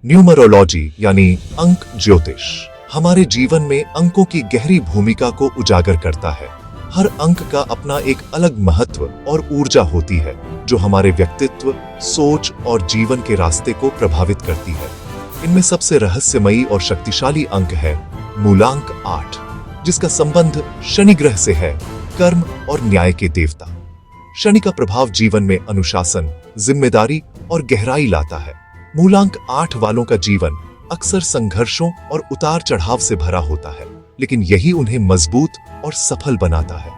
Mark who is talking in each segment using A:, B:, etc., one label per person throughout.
A: Numerology यानी अंक ज्योतिष हमारे जीवन में अंकों की गहरी भूमिका को उजागर करता है। हर अंक का अपना एक अलग महत्व और ऊर्जा होती है जो हमारे व्यक्तित्व, सोच और जीवन के रास्ते को प्रभावित करती है। इनमें सबसे रहस्यमयी और शक्तिशाली अंक है मूलांक 8, जिसका संबंध शनि ग्रह से है, कर्म और न्याय के देवता। शनि का प्रभाव जीवन में अनुशासन, जिम्मेदारी और गहराई लाता है। मूलांक 8 वालों का जीवन अक्सर संघर्षों और उतार चढ़ाव से भरा होता है, लेकिन यही उन्हें मजबूत और सफल बनाता है।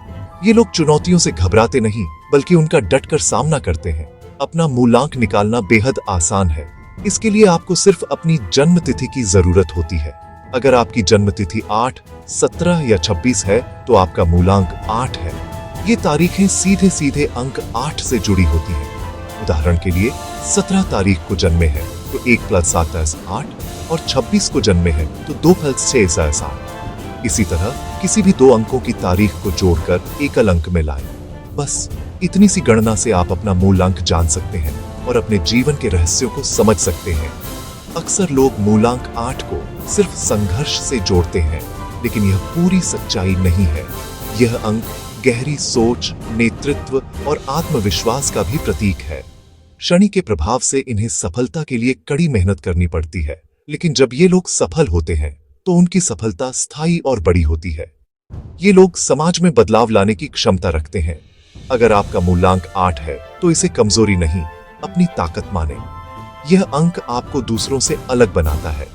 A: ये लोग चुनौतियों से घबराते नहीं, बल्कि उनका डटकर सामना करते हैं। अपना मूलांक निकालना बेहद आसान है। इसके लिए आपको सिर्फ अपनी जन्म तिथि की जरूरत होती है। अगर आपकी जन्म तिथि 8, 17 या 26 है, तो आपका मूलांक 8 है। ये तारीखें सीधे सीधे अंक 8 से जुड़ी होती हैं। उदाहरण के लिए 17 तारीख को जन्मे हैं तो 1 + 7 = 8, और 26 को जन्मे हैं तो 2 + 6 = 8। इसी तरह किसी भी 2 अंकों की तारीख को जोड़कर एकल अंक में लाएं। बस इतनी सी गणना से आप अपना मूलांक जान सकते हैं और अपने जीवन के रहस्यों को समझ सकते हैं। अक्सर लोग मूलांक 8 को सिर्फ संघर्ष से जोड़ते हैं, लेकिन यह पूरी सच्चाई नहीं है। यह अंक गहरी सोच, नेतृत्व और आत्मविश्वास का भी प्रतीक है। शनि के प्रभाव से इन्हें सफलता के लिए कड़ी मेहनत करनी पड़ती है, लेकिन जब ये लोग सफल होते हैं तो उनकी सफलता स्थायी और बड़ी होती है। ये लोग समाज में बदलाव लाने की क्षमता रखते हैं। अगर आपका मूलांक 8 है तो इसे कमजोरी नहीं, अपनी ताकत माने। यह अंक आपको दूसरों से अलग बनाता है।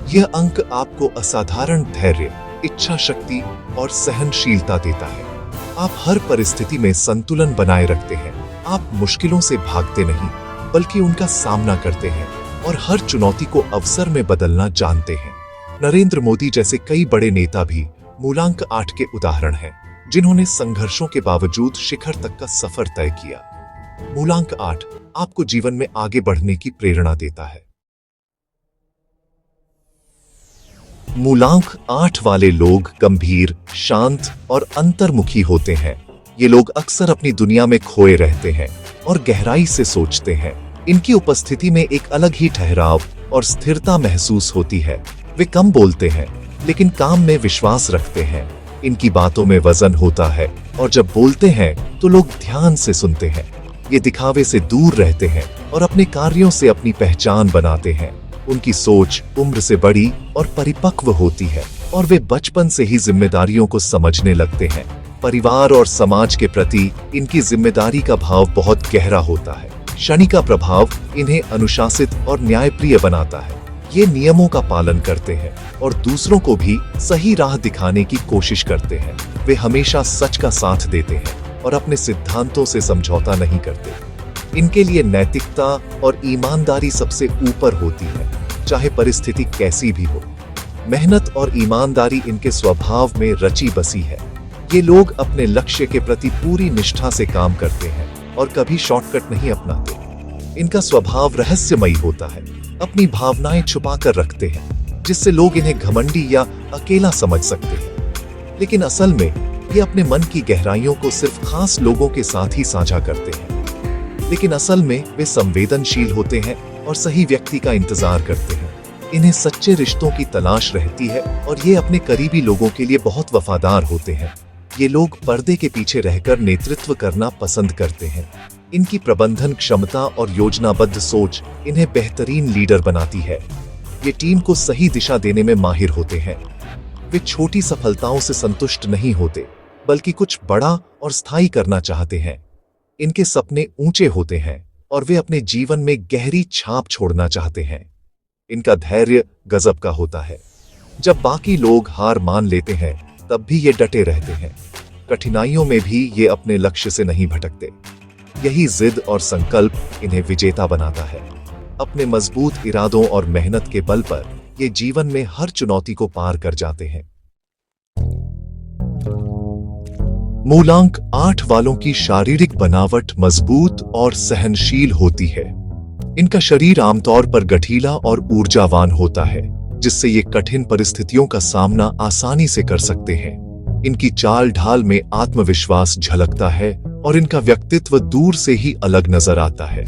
A: यह अंक आपको असाधारण धैर्य, इच्छा शक्ति और सहनशीलता देता है। आप हर परिस्थिति में संतुलन बनाए रखते हैं। आप मुश्किलों से भागते नहीं, बल्कि उनका सामना करते हैं और हर चुनौती को अवसर में बदलना जानते हैं। नरेंद्र मोदी जैसे कई बड़े नेता भी मूलांक 8 के उदाहरण हैं, जिन्होंने संघर्षों के बावजूद शिखर तक का सफर तय किया। मूलांक 8 आपको जीवन में आगे बढ़ने की प्रेरणा देता है। मूलांक 8 वाले लोग गंभीर, शांत और अंतर्मुखी होते हैं। ये लोग अक्सर अपनी दुनिया में खोए रहते हैं और गहराई से सोचते हैं। इनकी उपस्थिति में एक अलग ही ठहराव और स्थिरता महसूस होती है। वे कम बोलते हैं, लेकिन काम में विश्वास रखते हैं। इनकी बातों में वजन होता है और जब बोलते हैं तो लोग ध्यान से सुनते हैं। ये दिखावे से दूर रहते हैं और अपने कार्यों से अपनी पहचान बनाते हैं। उनकी सोच उम्र से बड़ी और परिपक्व होती है और वे बचपन से ही जिम्मेदारियों को समझने लगते हैं। परिवार और समाज के प्रति इनकी जिम्मेदारी का भाव बहुत गहरा होता है। शनि का प्रभाव इन्हें अनुशासित और न्यायप्रिय बनाता है। ये नियमों का पालन करते हैं और दूसरों को भी सही राह दिखाने की कोशिश करते हैं। वे हमेशा सच का साथ देते हैं और अपने सिद्धांतों से समझौता नहीं करते। इनके लिए नैतिकता और ईमानदारी सबसे ऊपर होती है, चाहे परिस्थिति कैसी भी हो। मेहनत और ईमानदारी इनके स्वभाव में रची बसी है। ये लोग अपने लक्ष्य के प्रति पूरी निष्ठा से काम करते हैं और कभी शॉर्टकट नहीं अपनाते। इनका स्वभाव रहस्यमयी होता है, अपनी भावनाएं छुपाकर रखते हैं, जिससे लोग इन्हें घमंडी या अकेला समझ सकते हैं। लेकिन असल में ये अपने मन की गहराइयों को सिर्फ खास लोगों के साथ ही साझा करते हैं। लेकिन असल में वे संवेदनशील होते हैं और सही व्यक्ति का इंतजार करते हैं। इन्हें सच्चे रिश्तों की तलाश रहती है और ये अपने करीबी लोगों के लिए बहुत वफादार होते हैं। ये लोग पर्दे के पीछे रहकर नेतृत्व करना पसंद करते हैं। इनकी प्रबंधन क्षमता और योजनाबद्ध सोच इन्हें बेहतरीन लीडर बनाती है। ये टीम को सही दिशा देने में माहिर होते हैं। वे छोटी सफलताओं से संतुष्ट नहीं होते, बल्कि कुछ बड़ा और स्थायी करना चाहते हैं। इनके सपने ऊंचे होते हैं और वे अपने जीवन में गहरी छाप छोड़ना चाहते हैं। इनका धैर्य गजब का होता है। जब बाकी लोग हार मान लेते हैं, तब भी ये डटे रहते हैं। कठिनाइयों में भी ये अपने लक्ष्य से नहीं भटकते। यही जिद और संकल्प इन्हें विजेता बनाता है। अपने मजबूत इरादों और मेहनत के बल पर ये जीवन में हर चुनौती को पार कर जाते हैं। मूलांक 8 वालों की शारीरिक बनावट मजबूत और सहनशील होती है। इनका शरीर आमतौर पर गठीला और ऊर्जावान होता है, जिससे ये कठिन परिस्थितियों का सामना आसानी से कर सकते हैं। इनकी चाल ढाल में आत्मविश्वास झलकता है और इनका व्यक्तित्व दूर से ही अलग नजर आता है।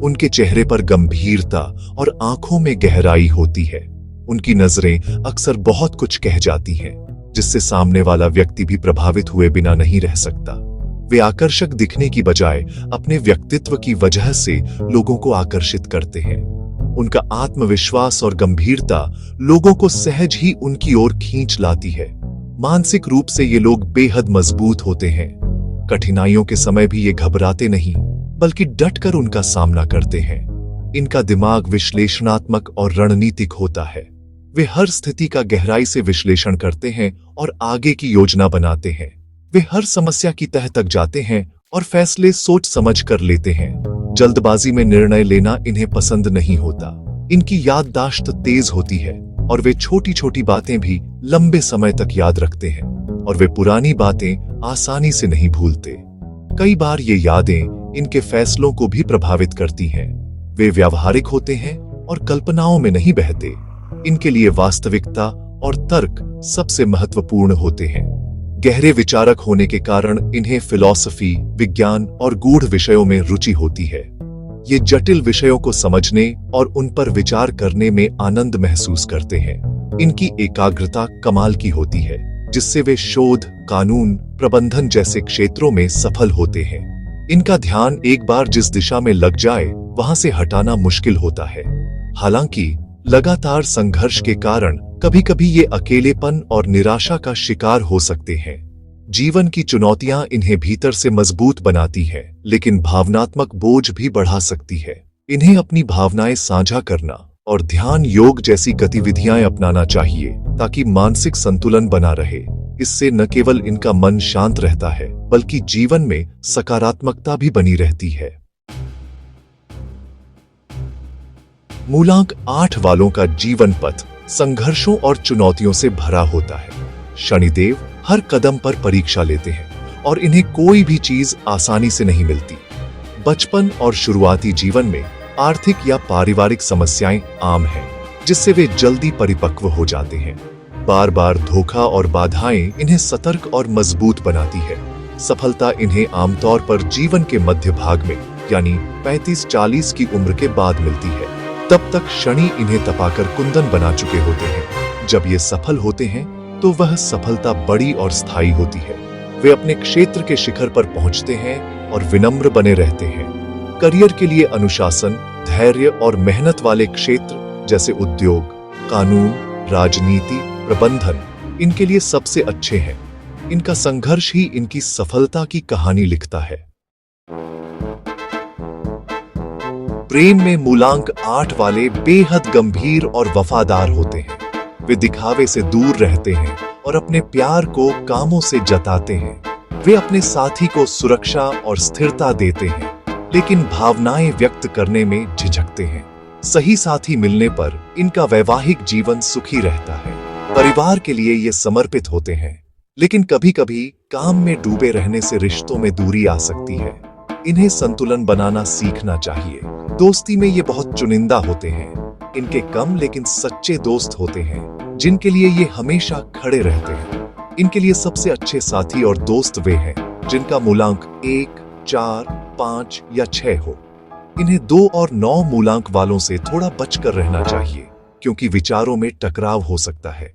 A: उनके चेहरे पर गंभीरता और आंखों में गहराई होती है। उनकी नजरें अक्सर बहुत कुछ कह जाती हैं, जिससे सामने वाला व्यक्ति भी प्रभावित हुए बिना नहीं रह सकता। वे आकर्षक दिखने की बजाय अपने व्यक्तित्व की वजह से लोगों को आकर्षित करते हैं। उनका आत्मविश्वास और गंभीरता लोगों को सहज ही उनकी ओर खींच लाती है। मानसिक रूप से ये लोग बेहद मजबूत होते हैं। कठिनाइयों के समय भी ये घबराते नहीं, बल्कि डटकर उनका सामना करते हैं। इनका दिमाग विश्लेषणात्मक और रणनीतिक होता है। वे हर स्थिति का गहराई से विश्लेषण करते हैं और आगे की योजना बनाते हैं। वे हर समस्या की तह तक जाते हैं और फैसले सोच समझ कर लेते हैं। जल्दबाजी में निर्णय लेना इन्हें पसंद नहीं होता। इनकी याददाश्त तेज होती है और वे छोटी छोटी बातें भी लंबे समय तक याद रखते हैं, और वे पुरानी बातें आसानी से नहीं भूलते। कई बार ये यादें इनके फैसलों को भी प्रभावित करती हैं। वे व्यावहारिक होते हैं और कल्पनाओं में नहीं बहते। इनके लिए वास्तविकता और तर्क सबसे महत्वपूर्ण होते हैं। गहरे विचारक होने के कारण इन्हें फिलॉसफी, विज्ञान और गूढ़ विषयों में रुचि होती है। ये जटिल विषयों को समझने और उन पर विचार करने में आनंद महसूस करते हैं। इनकी एकाग्रता कमाल की होती है, जिससे वे शोध, कानून, प्रबंधन जैसे क्षेत्रों में सफल होते हैं। इनका ध्यान एक बार जिस दिशा में लग जाए, वहां से हटाना मुश्किल होता है। हालांकि लगातार संघर्ष के कारण कभी कभी ये अकेलेपन और निराशा का शिकार हो सकते हैं। जीवन की चुनौतियां इन्हें भीतर से मजबूत बनाती है, लेकिन भावनात्मक बोझ भी बढ़ा सकती है। इन्हें अपनी भावनाएं साझा करना और ध्यान, योग जैसी गतिविधियां अपनाना चाहिए, ताकि मानसिक संतुलन बना रहे। इससे न केवल इनका मन शांत रहता है, बल्कि जीवन में सकारात्मकता भी बनी रहती है। मूलांक 8 वालों का जीवन पथ संघर्षों और चुनौतियों से भरा होता है। शनिदेव हर कदम पर परीक्षा लेते हैं और इन्हें कोई भी चीज आसानी से नहीं मिलती। बचपन और शुरुआती जीवन में आर्थिक या पारिवारिक समस्याएं आम हैं, जिससे वे जल्दी परिपक्व हो जाते हैं। बार बार धोखा और बाधाएं इन्हें सतर्क और मजबूत बनाती है। सफलता इन्हें आमतौर पर जीवन के मध्य भाग में, यानी 35-40 की उम्र के बाद मिलती है। तब तक शनि इन्हें तपाकर कुंदन बना चुके होते हैं। जब ये सफल होते हैं, तो वह सफलता बड़ी और स्थायी होती है। वे अपने क्षेत्र के शिखर पर पहुंचते हैं और विनम्र बने रहते हैं। करियर के लिए अनुशासन, धैर्य और मेहनत वाले क्षेत्र जैसे उद्योग, कानून, राजनीति, प्रबंधन इनके लिए सबसे अच्छे हैं। इनका संघर्ष ही इनकी सफलता की कहानी लिखता है। प्रेम में मूलांक 8 वाले बेहद गंभीर और वफादार होते हैं। वे दिखावे से दूर रहते हैं और अपने प्यार को कामों से जताते हैं। वे अपने साथी को सुरक्षा और स्थिरता देते हैं, लेकिन भावनाएं व्यक्त करने में झिझकते हैं। सही साथी मिलने पर इनका वैवाहिक जीवन सुखी रहता है। परिवार के लिए ये समर्पित होते हैं, लेकिन कभी-कभी काम में डूबे रहने से रिश्तों में दूरी आ सकती है। इन्हें संतुलन बनाना सीखना चाहिए। दोस्ती में ये बहुत चुनिंदा होते हैं। इनके कम लेकिन सच्चे दोस्त होते हैं, जिनके लिए ये हमेशा खड़े रहते हैं। इनके लिए सबसे अच्छे साथी और दोस्त वे हैं जिनका मूलांक 1, 4, 5 या 6 हो। इन्हें 2 और 9 मूलांक वालों से थोड़ा बचकर रहना चाहिए, क्योंकि विचारों में टकराव हो सकता है।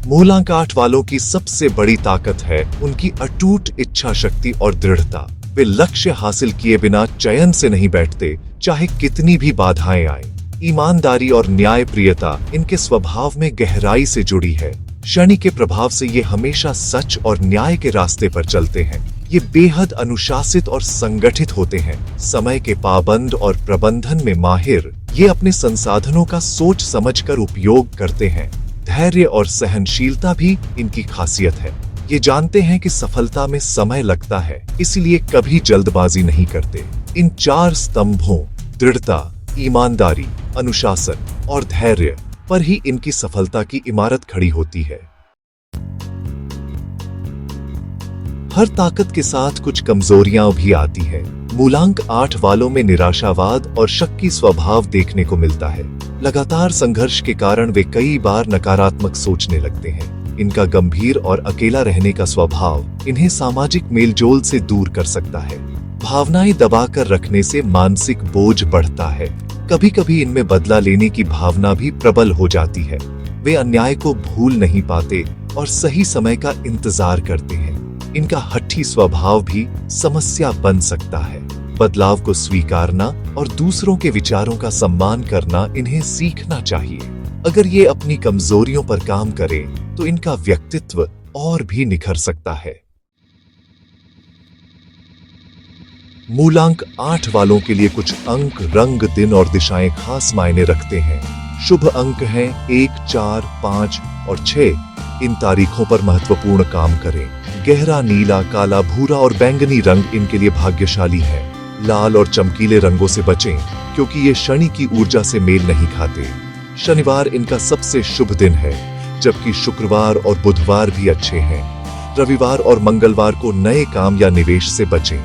A: मूलांक 8 वालों की सबसे बड़ी ताकत है उनकी अटूट इच्छा शक्ति और दृढ़ता। वे लक्ष्य हासिल किए बिना चयन से नहीं बैठते, चाहे कितनी भी बाधाएं आए। ईमानदारी और न्यायप्रियता इनके स्वभाव में गहराई से जुड़ी है। शनि के प्रभाव से ये हमेशा सच और न्याय के रास्ते पर चलते हैं। ये बेहद अनुशासित और संगठित होते हैं, समय के पाबंद और प्रबंधन में माहिर। ये अपने संसाधनों का सोच समझकर उपयोग करते हैं। धैर्य और सहनशीलता भी इनकी खासियत है। ये जानते हैं कि सफलता में समय लगता है, इसलिए कभी जल्दबाजी नहीं करते। इन 4 स्तंभों, दृढ़ता, ईमानदारी, अनुशासन और धैर्य पर ही इनकी सफलता की इमारत खड़ी होती है। हर ताकत के साथ कुछ कमजोरियां भी आती हैं। मूलांक 8 वालों में निराशावाद और शक की स्वभाव देखने को मिलता है। लगातार संघर्ष के कारण वे कई बार नकारात्मक सोचने लगते हैं। इनका गंभीर और अकेला रहने का स्वभाव इन्हें सामाजिक मेलजोल से दूर कर सकता है। भावनाएं दबाकर रखने से मानसिक बोझ बढ़ता है। कभी कभी इनमें बदला लेने की भावना भी प्रबल हो जाती है। वे अन्याय को भूल नहीं पाते और सही समय का इंतजार करते हैं। इनका हठी स्वभाव भी समस्या बन सकता है। बदलाव को स्वीकारना और दूसरों के विचारों का सम्मान करना इन्हें सीखना चाहिए। अगर ये अपनी कमजोरियों पर काम करें तो इनका व्यक्तित्व और भी निखर सकता है। मूलांक 8 वालों के लिए कुछ अंक, रंग, दिन और दिशाएं खास मायने रखते हैं। शुभ अंक हैं 1, 4, 5 और 6। इन तारीखों पर महत्वपूर्ण काम करें। गहरा नीला, काला, भूरा और बैंगनी रंग इनके लिए भाग्यशाली है। लाल और चमकीले रंगों से बचें क्योंकि ये शनि की ऊर्जा से मेल नहीं खाते। शनिवार इनका सबसे शुभ दिन है, जबकि शुक्रवार और बुधवार भी अच्छे हैं। रविवार और मंगलवार को नए काम या निवेश से बचें।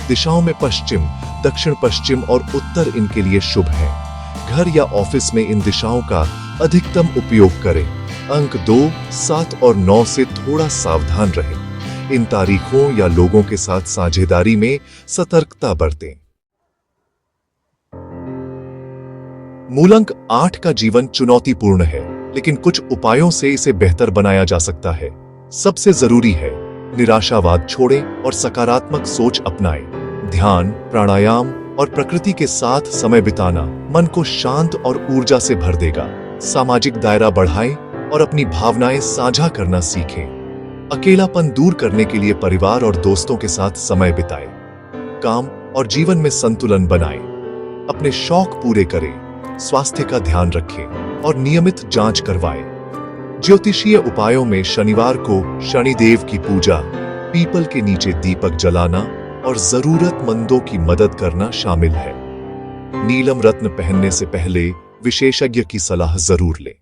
A: दिशाओं में पश्चिम, दक्षिण पश्चिम और उत्तर इनके लिए शुभ है। घर या ऑफिस में इन दिशाओं का अधिकतम उपयोग करें। अंक 2, 7 और 9 से थोड़ा सावधान रहें। इन तारीखों या लोगों के साथ साझेदारी में सतर्कता बरतें। मूलांक 8 का जीवन चुनौतीपूर्ण है, लेकिन कुछ उपायों से इसे बेहतर बनाया जा सकता है। सबसे जरूरी है निराशावाद छोड़ें और सकारात्मक सोच अपनाएं। ध्यान, प्राणायाम और प्रकृति के साथ समय बिताना मन को शांत और ऊर्जा से भर देगा। सामाजिक दायरा बढ़ाएं और अपनी भावनाएं साझा करना सीखें। अकेलापन दूर करने के लिए परिवार और दोस्तों के साथ समय बिताएं। काम और जीवन में संतुलन बनाएं। अपने शौक पूरे करें, स्वास्थ्य का ध्यान रखें और नियमित जांच करवाएं। ज्योतिषीय उपायों में शनिवार को शनिदेव की पूजा, पीपल के नीचे दीपक जलाना और जरूरतमंदों की मदद करना शामिल है। नीलम रत्न पहनने से पहले विशेषज्ञ की सलाह जरूर लें।